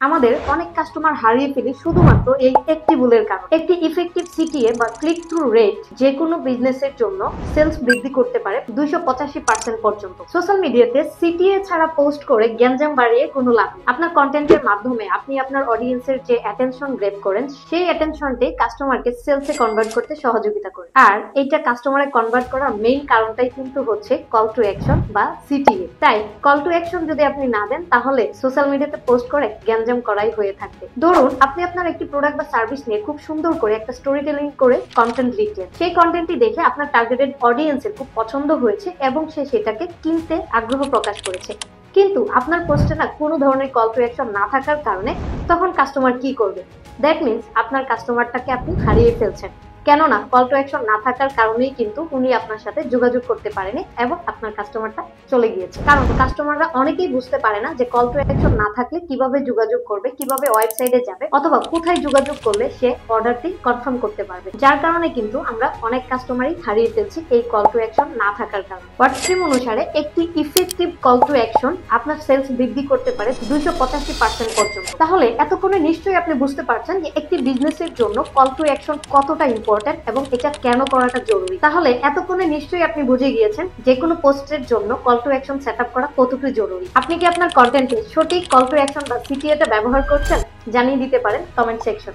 আমাদের অনেক কাস্টমার হারিয়ে ফেলি শুধুমাত্র এই একটি ভুলের কারণে। একটি ইফেক্টিভ সিটিএ বা ক্লিক থ্রু রেট যে কোনো বিজনেসের জন্য সেলস বৃদ্ধি করতে পারে 285% পর্যন্ত। সোশ্যাল মিডিয়াতে সিটিএ ছাড়া পোস্ট করে গ্যাঞ্জাম বাড়িয়ে কোনো লাভ নেই। আপনার কন্টেন্টের মাধ্যমে আপনি আপনার অডিয়েন্সের যে অ্যাটেনশন গ্র্যাব করেন, সেই অ্যাটেনশনটি কাস্টমারকে সেলসে কনভার্ট করতে সহযোগিতা করে। আর এইটা কাস্টমারে কনভার্ট করার মেইন কারণটাই কিন্তু হচ্ছে কল টু অ্যাকশন বা সিটিএ। তাই কল টু অ্যাকশন যদি আপনি না দেন, তাহলে সোশ্যাল মিডিয়াতে পোস্ট করে গ্যাঞ্জাম করাই হয়ে থাকবে। ধরুন আপনি আপনার একটি প্রোডাক্ট বা সার্ভিস নিয়ে খুব সুন্দর করে একটা স্টোরি টেলিং করে কন্টেন্ট লিখলেন। সেই কন্টেন্টটি দেখে আপনার টার্গেটেড অডিয়েন্সের খুব পছন্দ হয়েছে এবং সে সেটাকে কিনতে আগ্রহ প্রকাশ করেছে। কিন্তু আপনার পোস্টে না কোনো ধরনের কল টু অ্যাকশন না থাকার কারণে তখন কাস্টমার কি করবে? দ্যাট মিনস আপনার কাস্টমারটাকে আপনি হারিয়ে ফেলছেন। কেননা কল টু অ্যাকশন না থাকার কারণেই কিন্তু উনি আপনার সাথে যোগাযোগ করতে পারেনি এবং আপনার কাস্টমারটা চলে গিয়েছে। কারণ কাস্টমাররা অনেকেই বুঝতে পারে না যে কল টু অ্যাকশন না থাকলে কিভাবে যোগাযোগ করবে, কিভাবে ওয়েবসাইটে যাবে, অথবা কোথায় যোগাযোগ করলে সে অর্ডারটি কনফার্ম করতে পারবে। যার কারণে কিন্তু আমরা অনেক কাস্টমারই হারিয়ে ফেলছি এই কল টু অ্যাকশন না থাকার কারণে। ওয়ার্ডস্ট্রিম অনুসারে একটি ইফেক্টিভ কল টু অ্যাকশন আপনার সেলস বৃদ্ধি করতে পারে 285% পর্যন্ত। তাহলে এতক্ষণে নিশ্চয়ই আপনি বুঝতে পারছেন যে একটি বিজনেসের জন্য কল টু অ্যাকশন কতটা ইম্পর্টেন্ট এবং এটা কেন করাটা জরুরি। তাহলে এতক্ষণে নিশ্চয়ই আপনি বুঝে গিয়েছেন যে কোনো পোস্টের জন্য কল টু অ্যাকশন সেটআপ করা কতটুকু জরুরি। আপনি কি আপনার কন্টেন্টে সঠিক কল টু অ্যাকশন বা সিটিএটা ব্যবহার করছেন? জানিয়ে দিতে পারেন কমেন্ট সেকশনে।